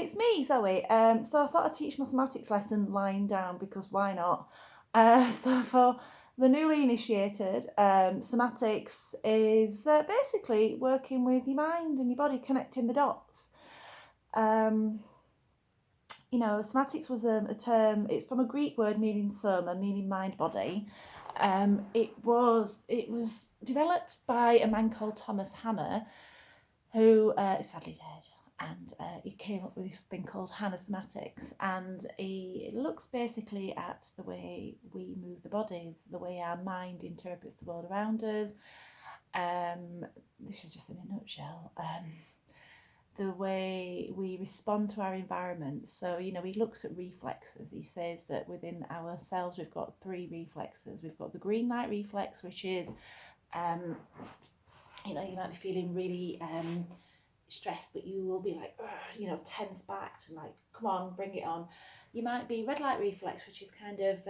It's me, Zoe. So I thought I'd teach my somatics lesson lying down because why not? So for the newly initiated, somatics is basically working with your mind and your body, connecting the dots. Somatics was a term. It's from a Greek word meaning soma, meaning mind body. It was developed by a man called Thomas Hanna, who is sadly dead, and he came up with this thing called Hanna Somatics, and he looks basically at the way we move the bodies, the way our mind interprets the world around us. This is just in a nutshell. The way we respond to our environment. So, he looks at reflexes. He says that within ourselves we've got 3 reflexes. We've got the green light reflex, which is, you might be feeling really stressed, but you will be like, tense backed and like, come on, bring it on. You might be red light reflex, which is kind of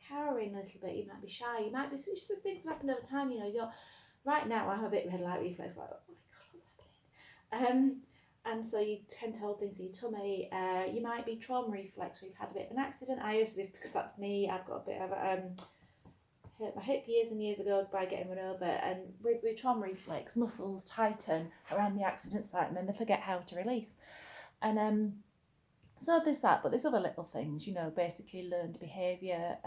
cowering a little bit. You might be shy. You might be, it's just things that happen over time. You're right now. I have a bit red light reflex, like, oh my god, what's happening? And so you tend to hold things in your tummy. You might be trauma reflex, where you've had a bit of an accident. I used to this because that's me. I've got a bit of hurt my hip years and years ago by getting run over, and with trauma reflex, muscles tighten around the accident site and then they forget how to release. And so there's that, but there's other little things, basically learned behaviour.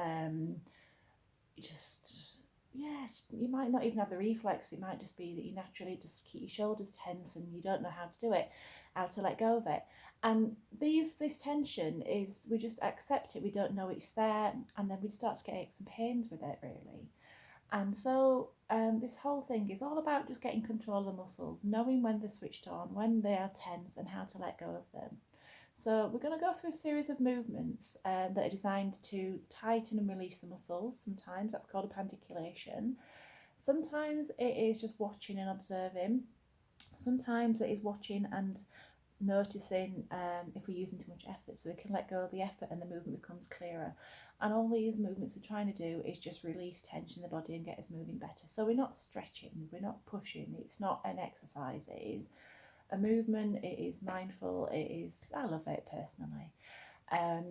You might not even have the reflex. It might just be that you naturally just keep your shoulders tense and you don't know how to do it, how to let go of it. And this tension is, we just accept it, we don't know it's there, and then we start to get aches and pains with it, really. And so this whole thing is all about just getting control of the muscles, knowing when they're switched on, when they are tense, and how to let go of them. So we're going to go through a series of movements that are designed to tighten and release the muscles. Sometimes that's called a pandiculation. Sometimes it is just watching and observing. Sometimes it is watching and noticing if we're using too much effort, so we can let go of the effort and the movement becomes clearer. And all these movements are trying to do is just release tension in the body and get us moving better. So we're not stretching, we're not pushing, it's not an exercise, it is a movement, it is mindful, I love it personally. I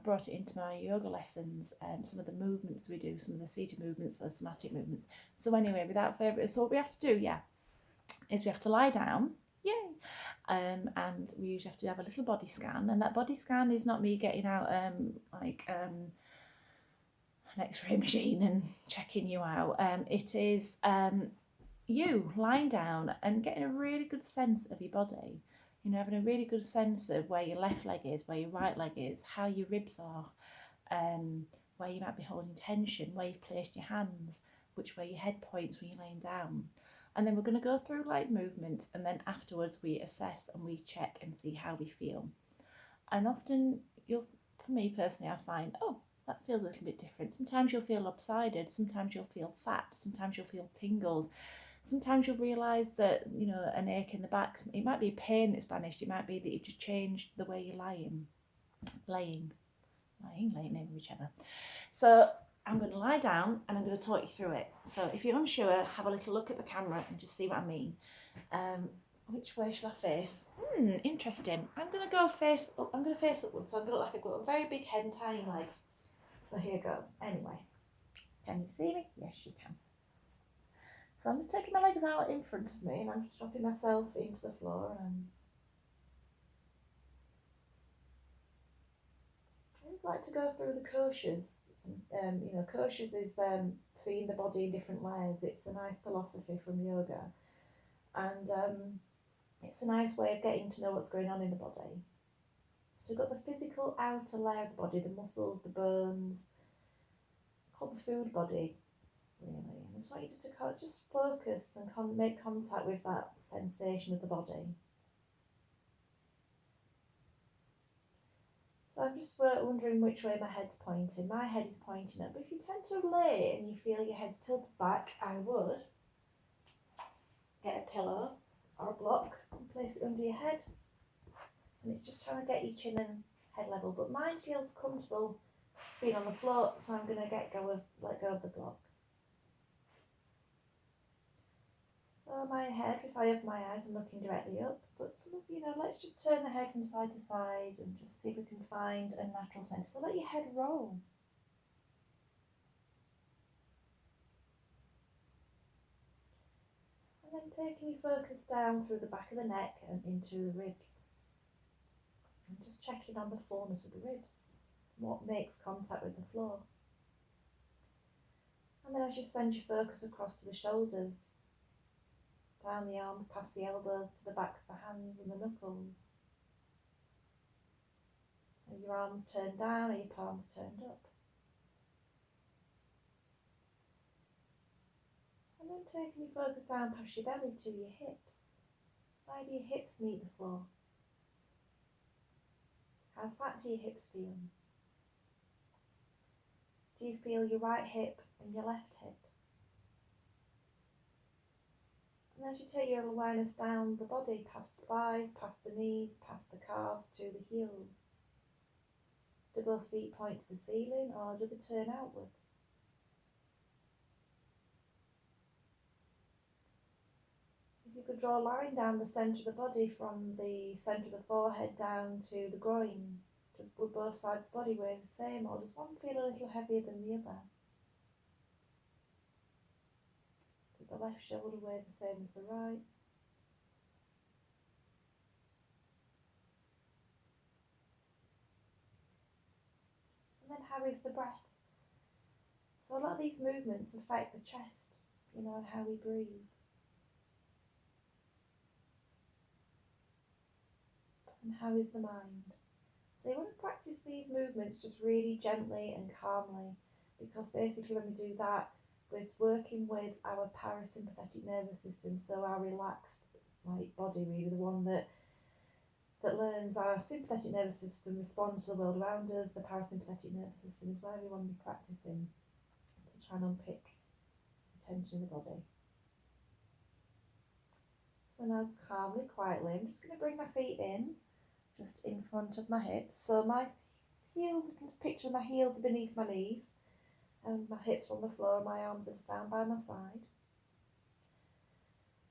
brought it into my yoga lessons, some of the movements we do, some of the seated movements, those somatic movements. So anyway, without further ado, so what we have to do, is we have to lie down, yay, and we usually have to have a little body scan, and that body scan is not me getting out an x-ray machine and checking you out. It is you lying down and getting a really good sense of your body, having a really good sense of where your left leg is, where your right leg is, how your ribs are, where you might be holding tension, where you've placed your hands, which way your head points when you're laying down. And then we're going to go through light movements, and then afterwards we assess and we check and see how we feel. And often, for me personally, I find, that feels a little bit different. Sometimes you'll feel lopsided, sometimes you'll feel fat, sometimes you'll feel tingles. Sometimes you'll realise that, an ache in the back, it might be a pain that's vanished, it might be that you've just changed the way you're laying, whichever. So I'm going to lie down and I'm going to talk you through it. So if you're unsure, have a little look at the camera and just see what I mean. Which way shall I face? Interesting. I'm going to go face up. I'm going to face upwards, so I'm going to look like I've got a very big head and tiny legs. So here goes. Anyway, can you see me? Yes, you can. So I'm just taking my legs out in front of me and I'm just dropping myself into the floor. I always like to go through the koshas. Koshas is seeing the body in different layers. It's a nice philosophy from yoga, and it's a nice way of getting to know what's going on in the body. So we've got the physical outer layer of the body, the muscles, the bones, called the food body, really. And I just want you to focus and make contact with that sensation of the body. So I'm just wondering which way my head's pointing. My head is pointing up, but if you tend to lay and you feel your head's tilted back, I would get a pillow or a block and place it under your head. And it's just trying to get your chin and head level, but mine feels comfortable being on the floor, so I'm going to let go of the block. So my head, if I open my eyes, I'm looking directly up, but let's let's just turn the head from side to side and just see if we can find a natural centre. So let your head roll. And then taking your focus down through the back of the neck and into the ribs. And just checking on the fullness of the ribs, what makes contact with the floor. And then as you send your focus across to the shoulders, down the arms, past the elbows, to the backs of the hands and the knuckles. And your arms turned down and your palms turned up. And then taking your focus down past your belly to your hips. Where do your hips meet the floor? How flat do your hips feel? Do you feel your right hip and your left hip? And as you take your awareness down the body, past the thighs, past the knees, past the calves, to the heels. Do both feet point to the ceiling or do they turn outwards? If you could draw a line down the centre of the body from the centre of the forehead down to the groin, would both sides of the body weigh the same, or does one feel a little heavier than the other? Does the left shoulder weigh the same as the right? And then how is the breath? So a lot of these movements affect the chest, and how we breathe. And how is the mind? So you want to practice these movements just really gently and calmly, because basically when we do that, we're working with our parasympathetic nervous system, so our relaxed body, really, the one that learns. Our sympathetic nervous system responds to the world around us. The parasympathetic nervous system is where we want to be practicing to try and unpick the tension in the body. So now calmly, quietly, I'm just going to bring my feet in, just in front of my hips. So my heels, I can just picture my heels are beneath my knees and my hips on the floor and my arms are just down by my side.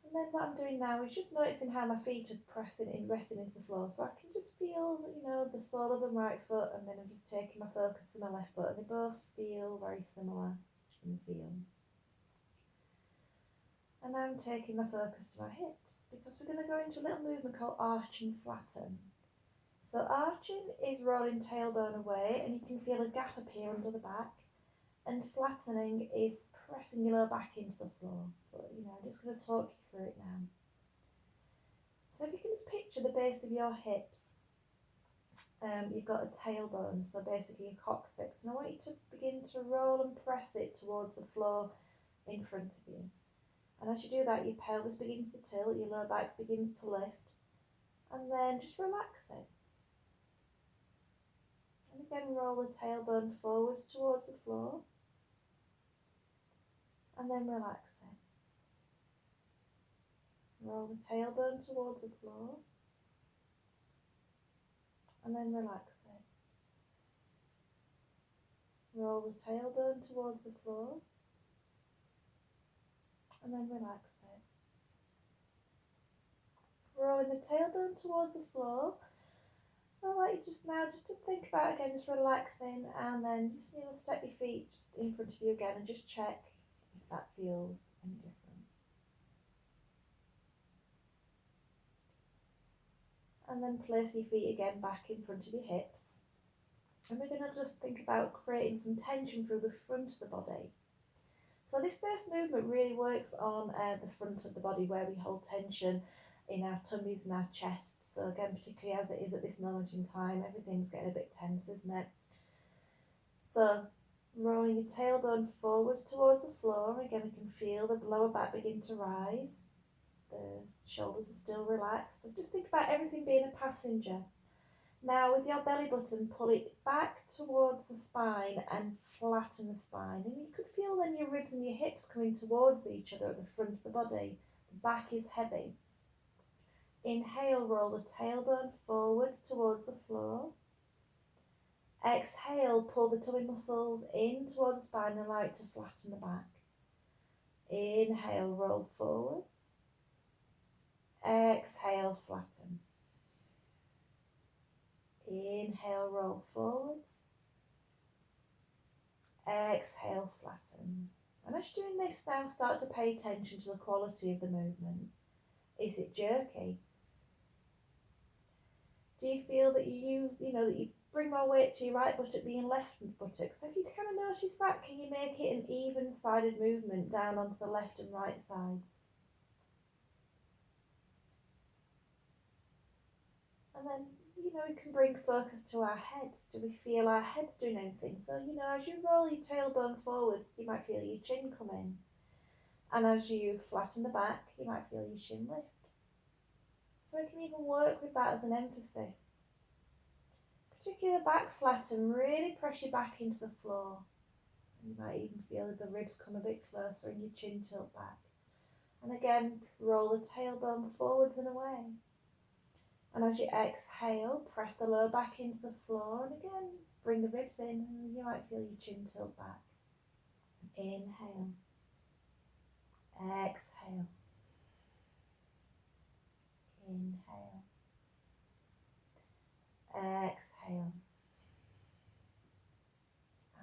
And then what I'm doing now is just noticing how my feet are resting into the floor. So I can just feel, the sole of the right foot, and then I'm just taking my focus to my left foot, and they both feel very similar in the feel. And now I'm taking my focus to my hips, because we're going to go into a little movement called arch and flatten. So arching is rolling tailbone away, and you can feel a gap appear under the back. And flattening is pressing your lower back into the floor. So, I'm just going to talk you through it now. So if you can just picture the base of your hips, you've got a tailbone, so basically your coccyx. And I want you to begin to roll and press it towards the floor in front of you. And as you do that, your pelvis begins to tilt, your lower back begins to lift, and then just relax it. And again, roll the tailbone forwards towards the floor, and then relax it. Roll the tailbone towards the floor, and then relax it. Roll the tailbone towards the floor, and then relax it. Rolling the tailbone towards the floor. I want you just to think about again, just relaxing, and then just step your feet just in front of you again and just check if that feels any different. And then place your feet again back in front of your hips. And we're going to just think about creating some tension through the front of the body. So this first movement really works on the front of the body, where we hold tension in our tummies and our chests. So again, particularly as it is at this moment in time, everything's getting a bit tense, isn't it? So rolling your tailbone forwards towards the floor. Again, we can feel the lower back begin to rise. The shoulders are still relaxed. So just think about everything being a passenger. Now with your belly button, pull it back towards the spine and flatten the spine. And you could feel then your ribs and your hips coming towards each other at the front of the body. The back is heavy. Inhale, roll the tailbone forwards towards the floor. Exhale, pull the tummy muscles in towards the spine and allow it to flatten the back. Inhale, roll forwards. Exhale, flatten. Inhale, roll forwards. Exhale, flatten. And as you're doing this now, start to pay attention to the quality of the movement. Is it jerky? Do you feel that you bring more weight to your right buttock than your left buttock? So if you kind of notice that, can you make it an even-sided movement down onto the left and right sides? And then, we can bring focus to our heads. Do we feel our heads doing anything? So, as you roll your tailbone forwards, you might feel your chin come in. And as you flatten the back, you might feel your chin lift. So we can even work with that as an emphasis. Particularly the back flatten, really press your back into the floor. And you might even feel the ribs come a bit closer and your chin tilt back. And again, roll the tailbone forwards and away. And as you exhale, press the lower back into the floor, and again, bring the ribs in, and you might feel your chin tilt back. Inhale. Exhale. Inhale. Exhale.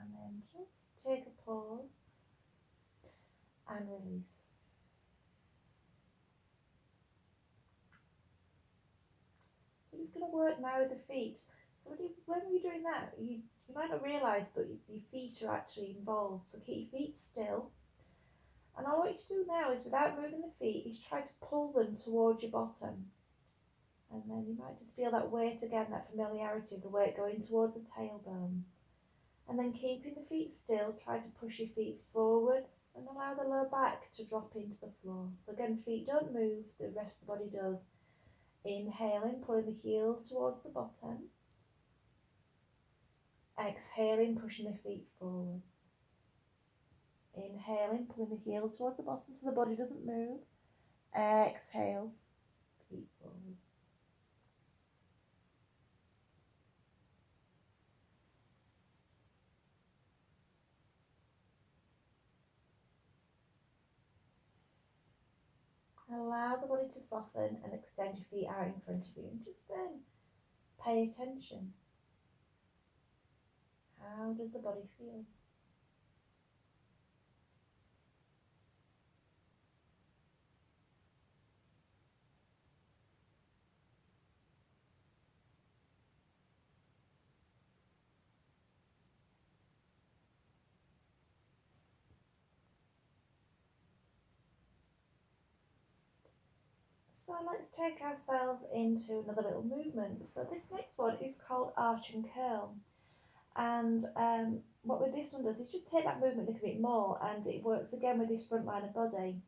And then just take a pause and release. So we're just going to work now with the feet. So when you're doing that, you might not realise, but your feet are actually involved. So keep your feet still. And all I want you to do now is, without moving the feet, is try to pull them towards your bottom. And then you might just feel that weight again, that familiarity of the weight going towards the tailbone. And then keeping the feet still, try to push your feet forwards and allow the lower back to drop into the floor. So again, feet don't move, the rest of the body does. Inhaling, pulling the heels towards the bottom. Exhaling, pushing the feet forwards. Inhaling, pulling the heels towards the bottom so the body doesn't move. Exhale, feet forwards. Allow the body to soften and extend your feet out in front of you, and just then pay attention. How does the body feel? So let's take ourselves into another little movement. So this next one is called arch and curl. And what with this one does is just take that movement a little bit more, and it works again with this front line of body.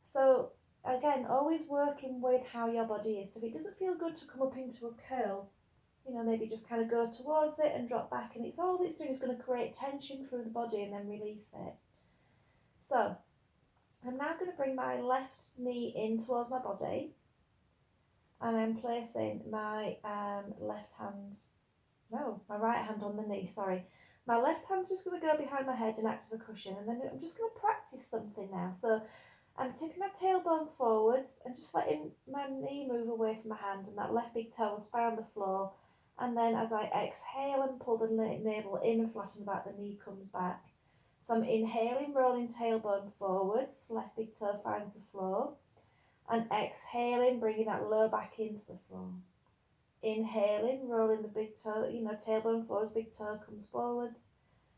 So again, always working with how your body is. So if it doesn't feel good to come up into a curl, maybe just kind of go towards it and drop back, and it's all it's doing is going to create tension through the body and then release it. So I'm now going to bring my left knee in towards my body, and I'm placing my my right hand on the knee, sorry. My left hand's just going to go behind my head and act as a cushion, and then I'm just going to practice something now. So I'm tipping my tailbone forwards and just letting my knee move away from my hand, and that left big toe will spy on the floor. And then as I exhale and pull the navel in and flatten back, the knee comes back. So I'm inhaling, rolling tailbone forwards, left big toe finds the floor. And exhaling, bringing that lower back into the floor. Inhaling, rolling the big toe, tailbone forwards, big toe comes forwards.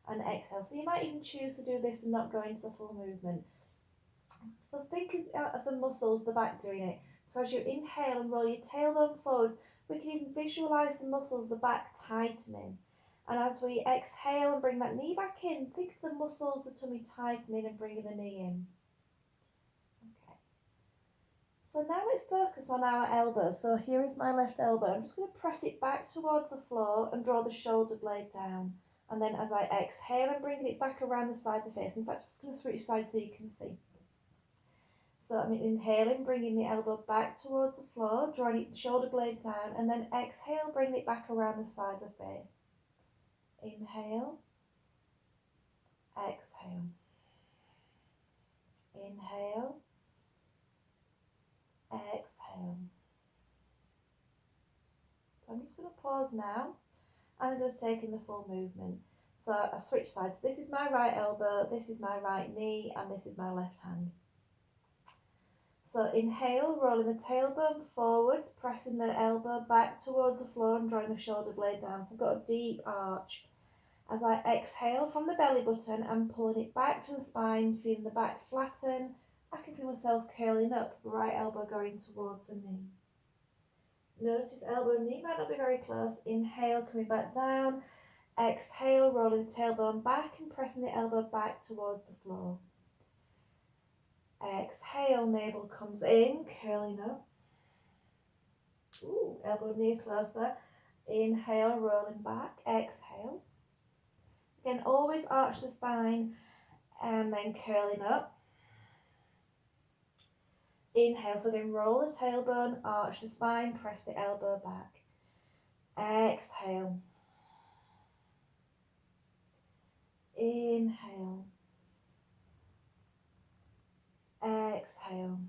And exhale. So you might even choose to do this and not go into the full movement. So think of the muscles, the back doing it. So as you inhale and roll your tailbone forwards, we can even visualise the muscles, the back tightening. And as we exhale and bring that knee back in, think of the muscles, the tummy tightening and bringing the knee in. Okay. So now let's focus on our elbow. So here is my left elbow. I'm just going to press it back towards the floor and draw the shoulder blade down. And then as I exhale, I'm bringing it back around the side of the face. In fact, I'm just going to switch sides so you can see. So I'm inhaling, bringing the elbow back towards the floor, drawing the shoulder blade down, and then exhale, bring it back around the side of the face. Inhale, exhale. Inhale, exhale. So I'm just going to pause now and I'm going to take in the full movement. So I switch sides. This is my right elbow, this is my right knee, and this is my left hand. So inhale, rolling the tailbone forwards, pressing the elbow back towards the floor and drawing the shoulder blade down. So I've got a deep arch. As I exhale from the belly button, I'm pulling it back to the spine, feeling the back flatten. I can feel myself curling up, right elbow going towards the knee. Notice elbow and knee might not be very close. Inhale, coming back down. Exhale, rolling the tailbone back and pressing the elbow back towards the floor. Exhale, navel comes in, curling up. Ooh, elbow knee closer. Inhale, rolling back. Exhale. Again, always arch the spine and then curling up. Inhale, so again, roll the tailbone, arch the spine, press the elbow back. Exhale. Inhale. Exhale.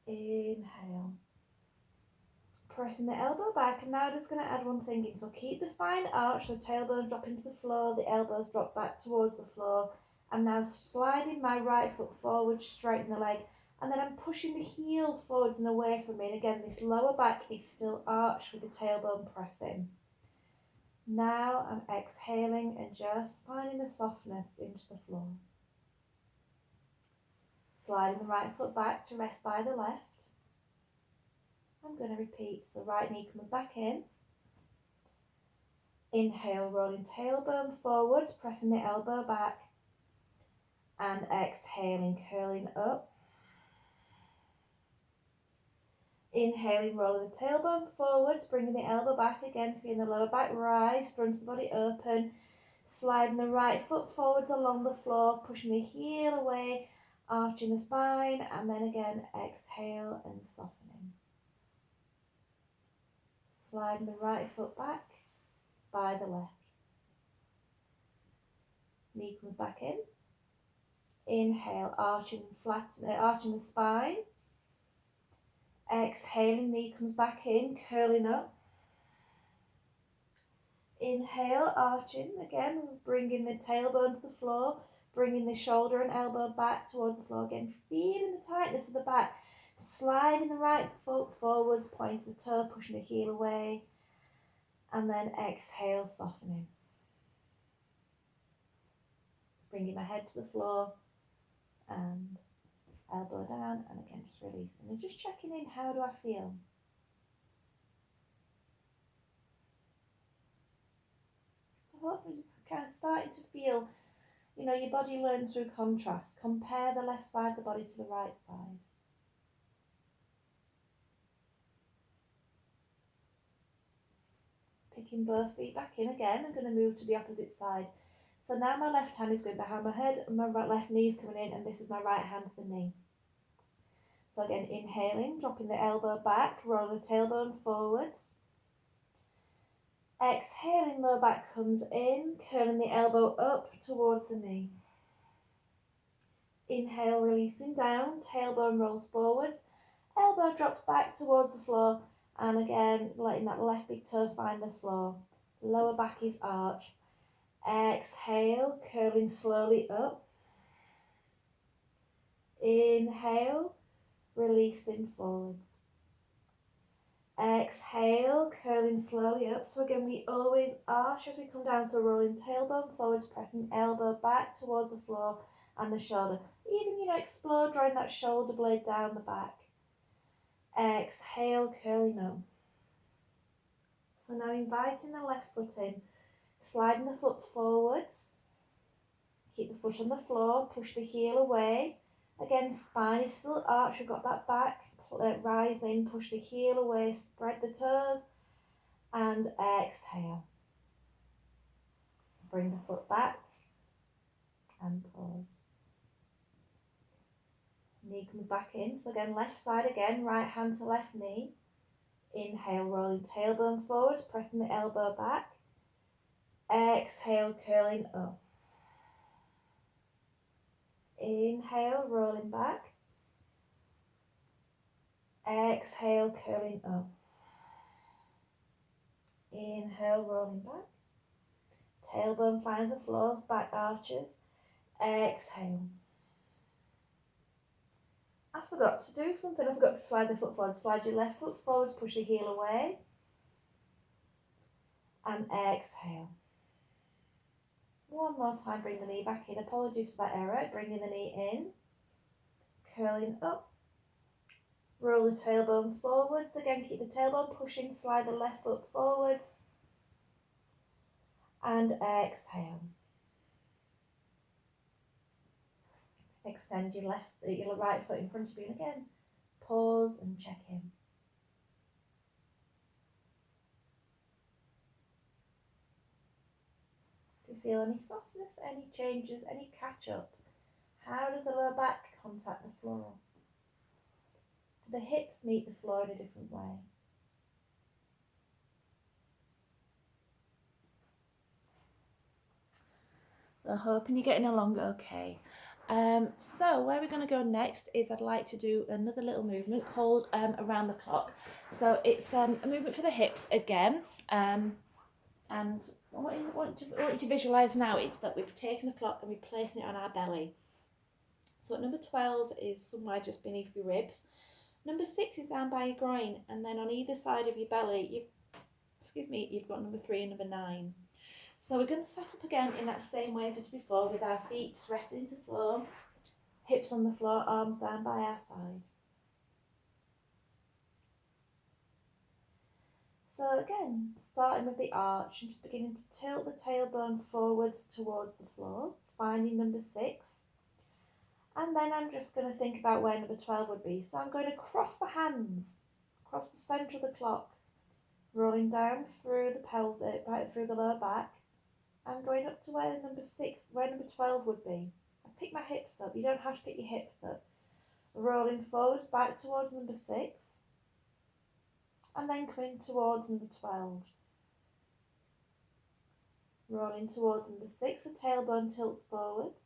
Inhale. Pressing the elbow back, and now just going to add one thing in. So keep the spine arched, the tailbone drop into the floor, the elbows drop back towards the floor. I'm now sliding my right foot forward, straighten the leg, and then I'm pushing the heel forwards and away from me. And again, this lower back is still arched with the tailbone pressing. Now I'm exhaling and just finding the softness into the floor. Sliding the right foot back to rest by the left. I'm going to repeat. So right knee comes back in. Inhale, rolling tailbone forwards, pressing the elbow back. And exhaling, curling up. Inhaling, rolling the tailbone forwards, bringing the elbow back again, feeling the lower back rise, front of the body open. Sliding the right foot forwards along the floor, pushing the heel away, arching the spine, and then again, exhale and softening. Sliding the right foot back by the left. Knee comes back in. Inhale, arching the spine. Exhaling, knee comes back in, curling up. Inhale, arching again, bringing the tailbone to the floor, bringing the shoulder and elbow back towards the floor again, feeling the tightness of the back. Sliding the right foot forwards, pointing the toe, pushing the heel away, and then exhale, softening. Bringing my head to the floor and elbow down, and again just releasing and just checking in, how do I feel? So hopefully just kind of starting to feel, your body learns through contrast. Compare the left side of the body to the right side. Picking both feet back in again, I'm going to move to the opposite side. So now my left hand is going behind my head and my left knee is coming in, and this is my right hand to the knee. So again, inhaling, dropping the elbow back, rolling the tailbone forwards. Exhaling, lower back comes in, curling the elbow up towards the knee. Inhale, releasing down, tailbone rolls forwards, elbow drops back towards the floor, and again, letting that left big toe find the floor. Lower back is arched. Exhale, curling slowly up. Inhale, releasing forwards. Exhale, curling slowly up. So again, we always arch as we come down. So rolling tailbone forwards, pressing elbow back towards the floor and the shoulder. Even, explore, drawing that shoulder blade down the back. Exhale, curling up. So now inviting the left foot in, sliding the foot forwards. Keep the foot on the floor, push the heel away. Again, spine is still arched, we've got that back, rise in, push the heel away, spread the toes, and exhale. Bring the foot back, and pause. Knee comes back in, so again, left side again, right hand to left knee. Inhale, rolling tailbone forwards, pressing the elbow back. Exhale, curling up. Inhale, rolling back. Exhale, curling up. Inhale, rolling back. Tailbone finds the floor, back arches. Exhale. I forgot to do something. I forgot to slide the foot forward. Slide your left foot forward, push the heel away. And exhale. One more time, bring the knee back in. Apologies for that error. Bringing the knee in. Curling up. Roll the tailbone forwards. Again, keep the tailbone pushing. Slide the left foot forwards. And exhale. Extend your right foot in front of you. And again, pause and check in. Do you feel any softness, any changes, any catch up? How does the lower back contact the floor? Do the hips meet the floor in a different way? So hoping you're getting along okay. So where we're going to go next is I'd like to do another little movement called around the clock. So it's a movement for the hips again. And what you want to visualise now is that we've taken the clock and we're placing it on our belly. So at number 12 is somewhere just beneath your ribs. Number 6 is down by your groin, and then on either side of your belly, you've got number 3 and number 9. So we're going to set up again in that same way as we did before, with our feet resting into the floor, hips on the floor, arms down by our side. So again, starting with the arch, I'm just beginning to tilt the tailbone forwards towards the floor, finding number 6. And then I'm just going to think about where number 12 would be. So I'm going to cross the hands, across the centre of the clock, rolling down through the pelvic, through the lower back, and going up to where number 12 would be. I pick my hips up. You don't have to pick your hips up. Rolling forwards back towards number 6, and then coming towards number 12. Rolling towards number 6, the tailbone tilts forwards,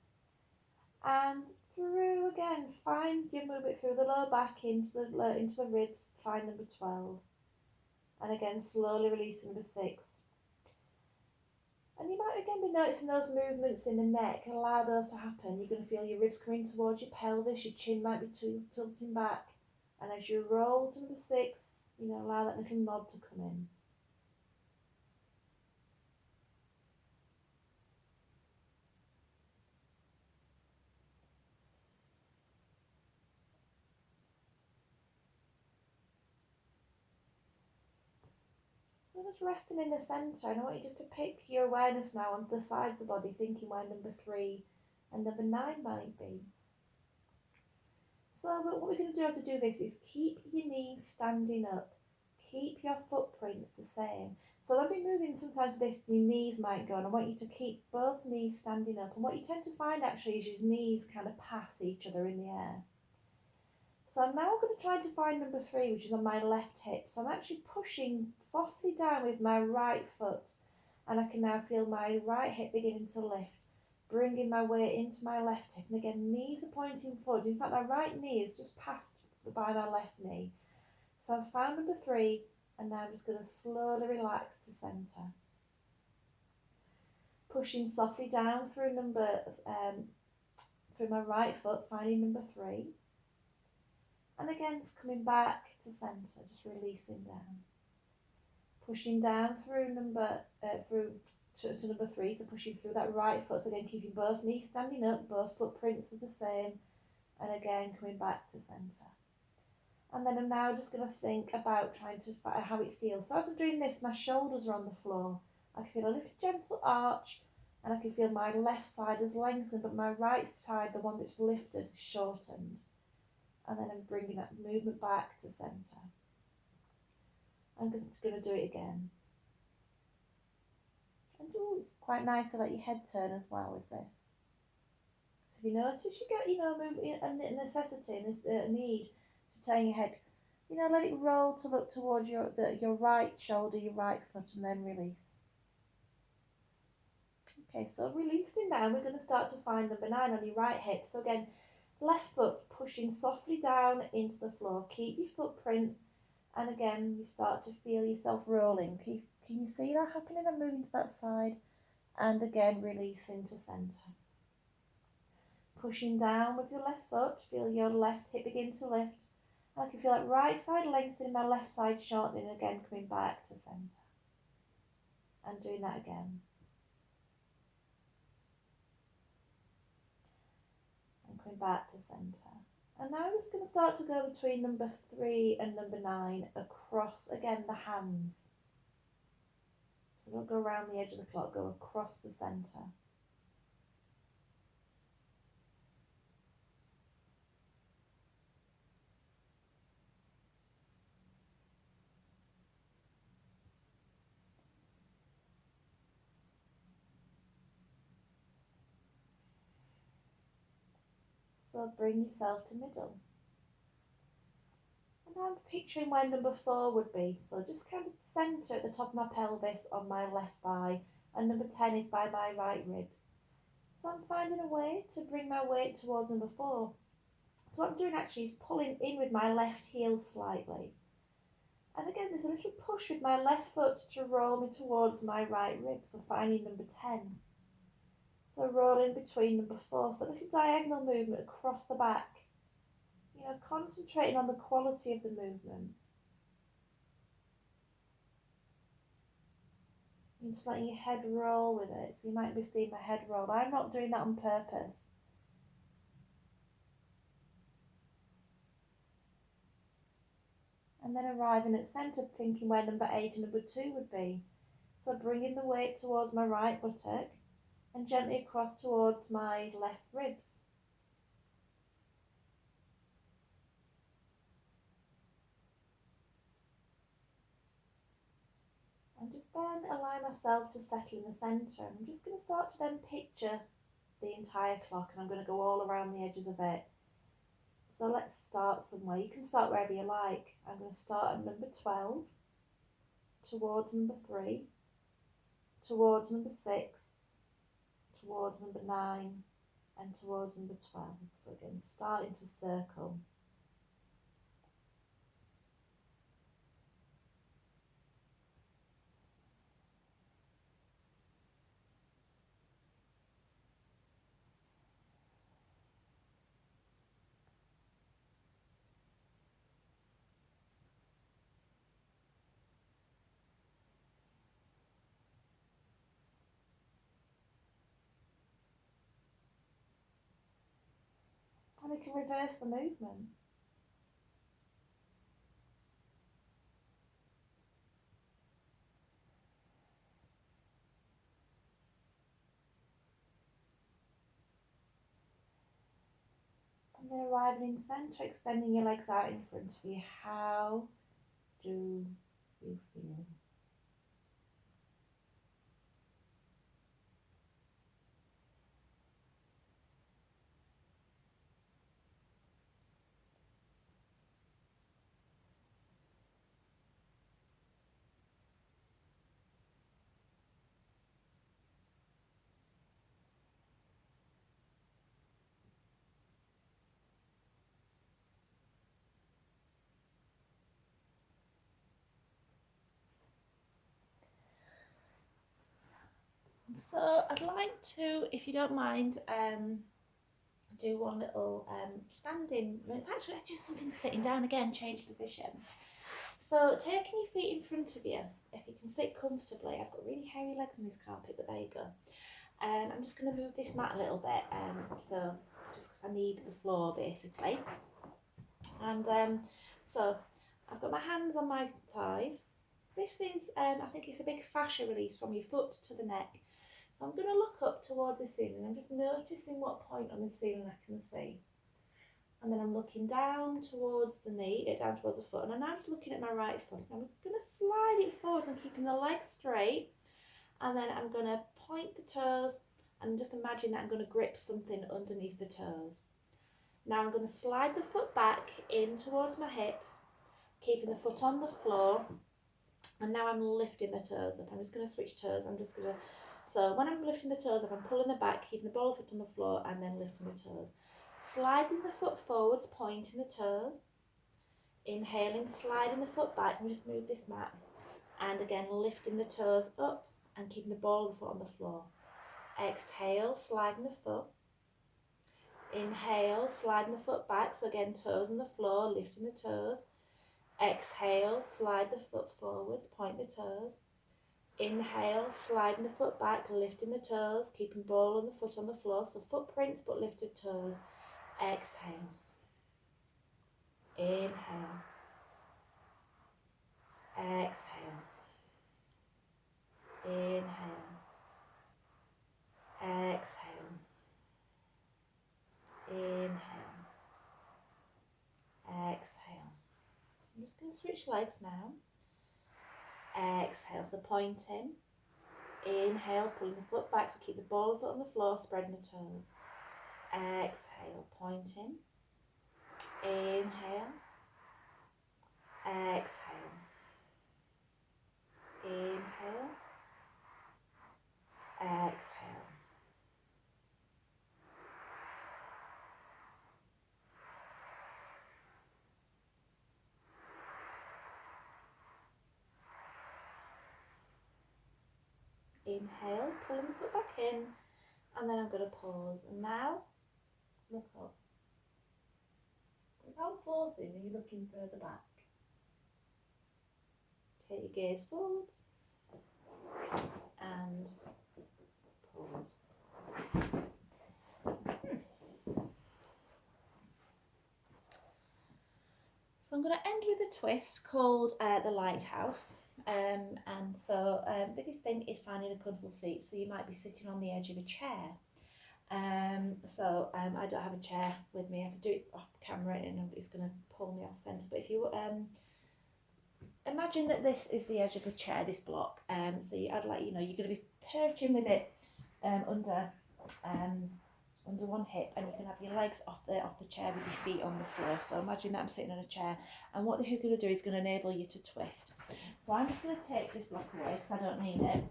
and through again. Find your movement through the lower back into the ribs. Find number 12, and again slowly releasing number 6. And you might again be noticing those movements in the neck. Allow those to happen. You're going to feel your ribs coming towards your pelvis. Your chin might be tilting back. And as you roll to number 6, allow that little nod to come in. So just resting in the centre, and I want you just to pick your awareness now on the sides of the body, thinking where number 3 and number 9 might be. So what we're going to do this is keep your knees standing up. Keep your footprints the same. So when we're moving sometimes your knees might go, and I want you to keep both knees standing up. And what you tend to find actually is your knees kind of pass each other in the air. So I'm now going to try to find number 3, which is on my left hip. So I'm actually pushing softly down with my right foot, and I can now feel my right hip beginning to lift, bringing my weight into my left hip. And again, knees are pointing forward. In fact, my right knee is just passed by my left knee. So I've found number 3, and now I'm just going to slowly relax to centre. Pushing softly down through my right foot, finding number 3. And again, it's coming back to centre, just releasing down. Pushing down through to number 3, so pushing through that right foot. So again, keeping both knees standing up, both footprints are the same. And again, coming back to centre. And then I'm now just going to think about trying to find how it feels. So as I'm doing this, my shoulders are on the floor. I can feel a little gentle arch, and I can feel my left side is lengthened, but my right side, the one that's lifted, is shortened. And then I'm bringing that movement back to centre. I'm just going to do it again. And it's quite nice to let your head turn as well with this. So if you notice you get, a necessity, a need to turn your head, let it roll to look towards your right shoulder, your right foot, and then release. Okay, so releasing now, we're going to start to find number 9 on your right hip. So again, Left foot pushing softly down into the floor. Keep your footprint, and again you start to feel yourself rolling. Can you see that happening? I'm moving to that side, and again releasing to centre. Pushing down with your left foot, feel your left hip begin to lift. I can feel that right side lengthening, my left side shortening, again coming back to centre. And doing that again. And coming back to centre. And now I'm just going to start to go between number 3 and number 9 across, again, the hands. So don't go around the edge of the clock, go across the centre. So bring yourself to middle. And now I'm picturing where number 4 would be. So just kind of centre at the top of my pelvis on my left thigh, and number 10 is by my right ribs. So I'm finding a way to bring my weight towards number 4. So what I'm doing actually is pulling in with my left heel slightly. And again, there's a little push with my left foot to roll me towards my right rib, so finding number 10. So rolling between number 4, so a little diagonal movement across the back. You know, concentrating on the quality of the movement. And just letting your head roll with it. So you might be seeing my head roll. I'm not doing that on purpose. And then arriving at centre, thinking where number 8 and number 2 would be. So bringing the weight towards my right buttock and gently across towards my left ribs. And just then allow myself to settle in the centre. And I'm just going to start to then picture the entire clock, and I'm going to go all around the edges of it. So let's start somewhere. You can start wherever you like. I'm going to start at number 12, towards number 3, towards number 6, towards number 9, and towards number 12. So again, starting to circle. And we can reverse the movement. And then arriving in centre, extending your legs out in front of you. How do you feel? So I'd like to, if you don't mind, do one little standing. Actually, let's do something sitting down again, change position. So taking your feet in front of you, if you can sit comfortably. I've got really hairy legs on this carpet, but there you go. I'm just going to move this mat a little bit, so just because I need the floor basically. And so I've got my hands on my thighs. This is, I think it's a big fascia release from your foot to the neck. So I'm going to look up towards the ceiling. I'm just noticing what point on the ceiling I can see. And then I'm looking down towards the knee, down towards the foot. And I'm now just looking at my right foot. I'm going to slide it forward and keeping the legs straight. And then I'm going to point the toes and just imagine that I'm going to grip something underneath the toes. Now I'm going to slide the foot back in towards my hips, keeping the foot on the floor. And now I'm lifting the toes up. I'm just going to switch toes. So when I'm lifting the toes up, I'm pulling them back, keeping the ball of foot on the floor, and then lifting the toes. Sliding the foot forwards, pointing the toes. Inhaling, sliding the foot back. We just move this mat. And again, lifting the toes up and keeping the ball of the foot on the floor. Exhale, sliding the foot. Inhale, sliding the foot back. So again, toes on the floor, lifting the toes. Exhale, slide the foot forwards, point the toes. Inhale, sliding the foot back, lifting the toes, keeping ball on the foot on the floor. So footprints but lifted toes. Exhale. Inhale. Exhale. Inhale. Exhale. Inhale. Exhale. I'm just going to switch legs now. Exhale, so pointing. Inhale, pulling the foot back, so keep the ball of the foot on the floor, spreading the toes. Exhale, pointing. Inhale. Exhale. Inhale. Exhale. Inhale, pulling the foot back in, and then I'm going to pause. And now, look up. Without forcing, are you looking further back? Take your gaze forwards, and pause. So I'm going to end with a twist called the lighthouse. And so the biggest thing is finding a comfortable seat. So you might be sitting on the edge of a chair. I don't have a chair with me. I can do it off camera and it's going to pull me off centre. But if you imagine that this is the edge of a chair, this block. So you're going to be perching with it under one hip, and you can have your legs off the chair with your feet on the floor. So imagine that I'm sitting on a chair, and what this is going to do is going to enable you to twist. So I'm just going to take this block away because I don't need it.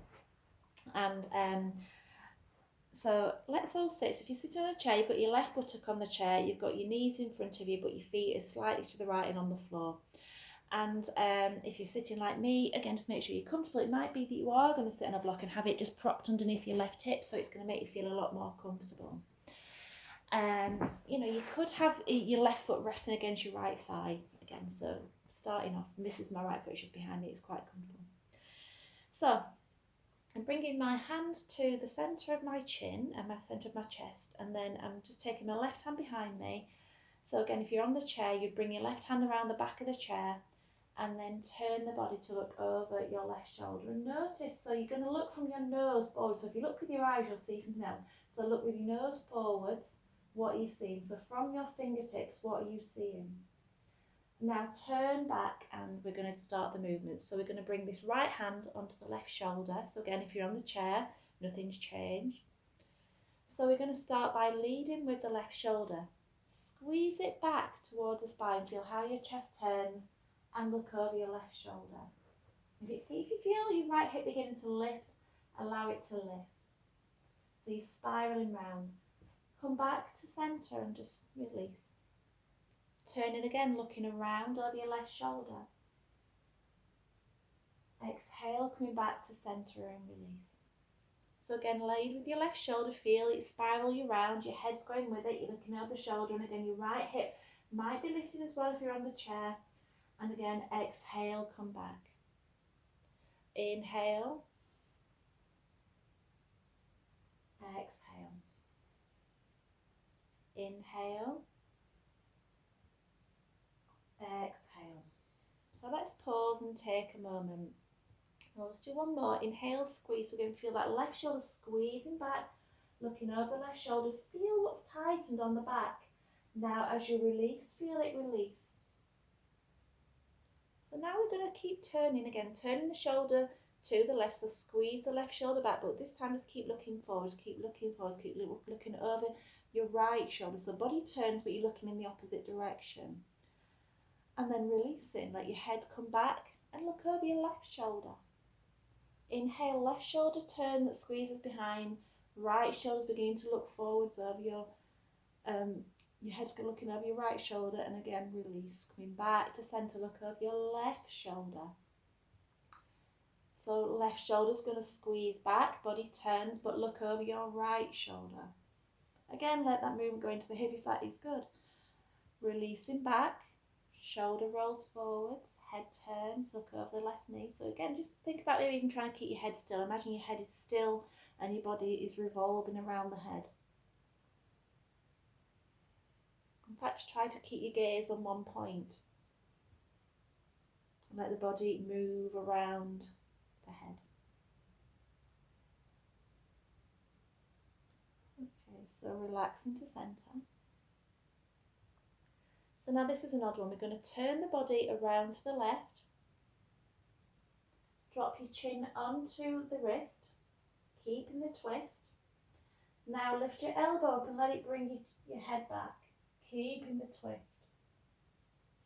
And so let's all sit. So if you're sitting on a chair, you've got your left buttock on the chair, you've got your knees in front of you, but your feet are slightly to the right and on the floor. And if you're sitting like me, again, just make sure you're comfortable. It might be that you are going to sit on a block and have it just propped underneath your left hip, so it's going to make you feel a lot more comfortable. You could have your left foot resting against your right thigh again. So starting off, and this is my right foot, it's just behind me, it's quite comfortable. So I'm bringing my hand to the centre of my chin and my centre of my chest, and then I'm just taking my left hand behind me. So again, if you're on the chair, you'd bring your left hand around the back of the chair and then turn the body to look over your left shoulder. And notice, so you're going to look from your nose forward. So if you look with your eyes, you'll see something else. So look with your nose forwards, what are you seeing? So from your fingertips, what are you seeing? Now turn back and we're going to start the movement. So we're going to bring this right hand onto the left shoulder. So again, if you're on the chair, nothing's changed. So we're going to start by leading with the left shoulder. Squeeze it back towards the spine. Feel how your chest turns and look over your left shoulder. If you feel your right hip beginning to lift, allow it to lift. So you're spiralling round. Come back to centre and just release. Turning again, looking around over your left shoulder. Exhale, coming back to centre and release. So again, lead with your left shoulder, feel it spiral you round, your head's going with it, you're looking over the shoulder, and again your right hip might be lifted as well if you're on the chair. And again, exhale, come back. Inhale. Exhale. Inhale. Exhale. So let's pause and take a moment. Let's do one more. Inhale, squeeze. We're going to feel that left shoulder squeezing back, looking over the left shoulder. Feel what's tightened on the back. Now as you release, feel it release. So now we're going to keep turning again, turning the shoulder to the left. So squeeze the left shoulder back, but this time just keep looking forwards, keep looking forwards, keep looking over your right shoulder. So body turns, but you're looking in the opposite direction. And then releasing, let your head come back and look over your left shoulder. Inhale, left shoulder turn that squeezes behind, right shoulder's beginning to look forwards over your Your head's looking over your right shoulder, and again release. Coming back to centre, look over your left shoulder. So left shoulder's going to squeeze back, body turns, but look over your right shoulder. Again, let that movement go into the hip if that is good. Releasing back, shoulder rolls forwards, head turns, look over the left knee. So again, just think about maybe even trying to keep your head still. Imagine your head is still and your body is revolving around the head. In fact, try to keep your gaze on one point. Let the body move around the head. Okay, so relax into centre. So now this is an odd one. We're going to turn the body around to the left. Drop your chin onto the wrist, keeping the twist. Now lift your elbow up and let it bring your head back, keeping the twist.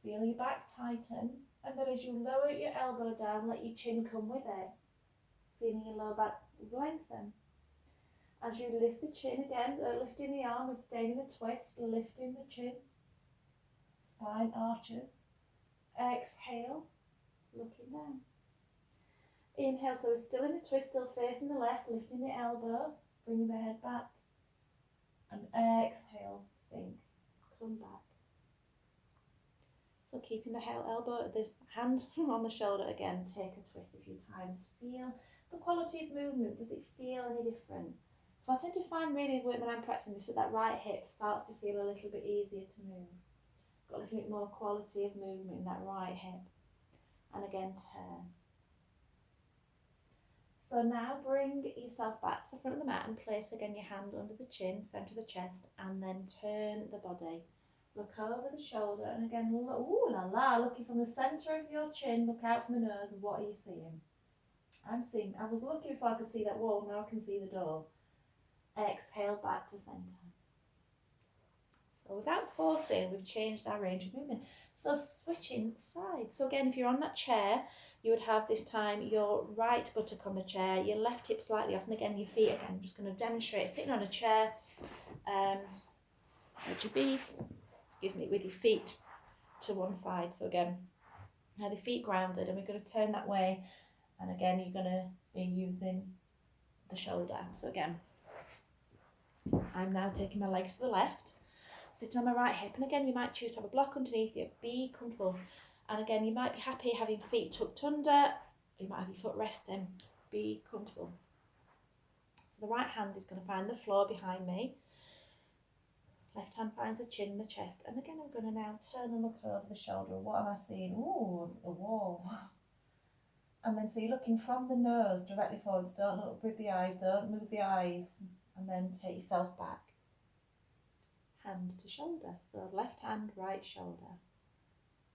Feel your back tighten, and then as you lower your elbow down, let your chin come with it. Feeling your lower back lengthen. As you lift the chin again, lifting the arm, we're staying in the twist, lifting the chin. Spine arches. Exhale, looking down. Inhale, so we're still in the twist, still facing the left, lifting the elbow, bringing the head back. And exhale, sink, come back. So keeping the elbow, the hand on the shoulder again, take a twist a few times. Feel the quality of movement. Does it feel any different? So I tend to find really when I'm practicing this that right hip starts to feel a little bit easier to move. Got a little bit more quality of movement in that right hip. And again, turn. So now bring yourself back to the front of the mat and place again your hand under the chin, centre of the chest, and then turn the body. Look over the shoulder, and again, ooh la la, looking from the centre of your chin, look out from the nose, what are you seeing? I was looking if I could see that wall, now I can see the door. Exhale back to centre. So without forcing, we've changed our range of movement. So switching sides. So again, if you're on that chair, you would have this time your right buttock on the chair, your left hip slightly off, and again your feet again. I'm just going to demonstrate sitting on a chair. Would you be, with your feet to one side. So again, now the feet grounded, and we're going to turn that way. And again, you're going to be using the shoulder. So again, I'm now taking my legs to the left, sitting on my right hip, and again you might choose to have a block underneath you. Be comfortable, and again you might be happy having feet tucked under, you might have your foot resting. Be comfortable. So the right hand is going to find the floor behind me, left hand finds the chin and the chest, and again I'm going to now turn and look over the shoulder. What am I seeing? Ooh, a wall. And then so you're looking from the nose directly forwards, don't look with the eyes, don't move the eyes, and then take yourself back. Hand to shoulder, so left hand, right shoulder.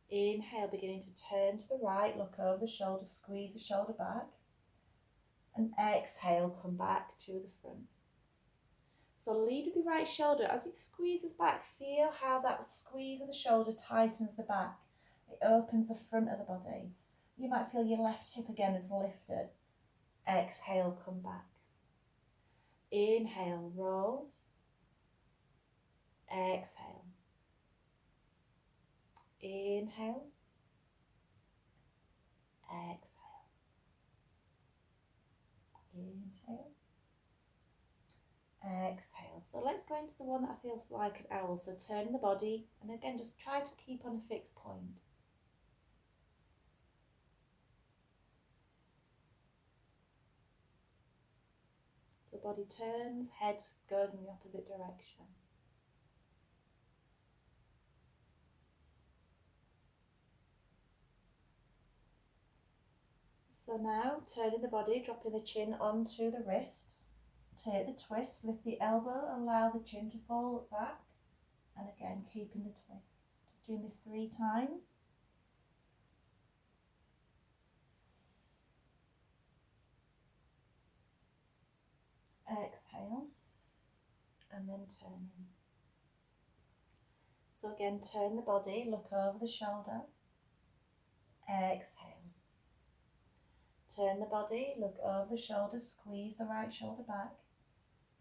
Inhale, beginning to turn to the right, look over the shoulder, squeeze the shoulder back. And exhale, come back to the front. So lead with the right shoulder. As it squeezes back, feel how that squeeze of the shoulder tightens the back. It opens the front of the body. You might feel your left hip again is lifted. Exhale, come back. Inhale, roll. Exhale. Inhale. Exhale. Inhale. Exhale. So let's go into the one that feels like an owl. So turn the body, and again just try to keep on a fixed point. So body turns, head goes in the opposite direction. So now, turning the body, dropping the chin onto the wrist. Take the twist, lift the elbow, allow the chin to fall back. And again, keeping the twist. Just doing this 3 times. Exhale. And then turning. So again, turn the body, look over the shoulder. Exhale. Turn the body, look over the shoulder, squeeze the right shoulder back.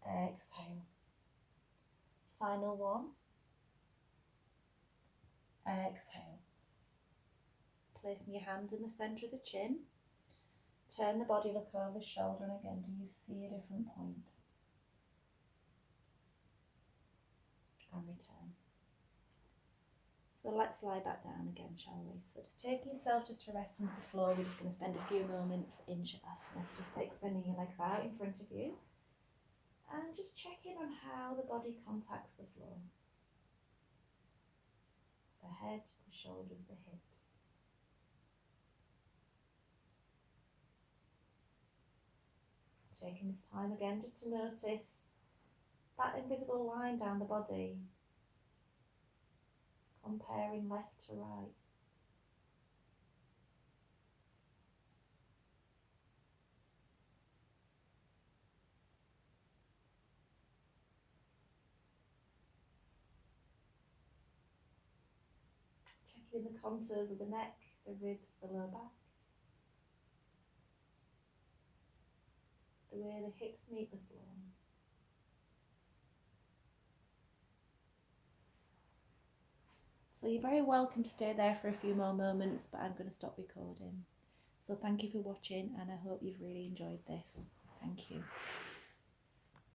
Exhale. Final one. Exhale. Placing your hand in the centre of the chin. Turn the body, look over the shoulder, and again, do you see a different point? And return. So let's lie back down again, shall we? So just taking yourself just to rest into the floor. We're just going to spend a few moments in Shavasana. So just extending your legs out in front of you. And just check in on how the body contacts the floor. The head, the shoulders, the hips. Taking this time again just to notice that invisible line down the body, comparing left to right. Checking the contours of the neck, the ribs, the lower back. The way the hips meet the floor. So you're very welcome to stay there for a few more moments, but I'm going to stop recording. So thank you for watching, and I hope you've really enjoyed this. Thank you.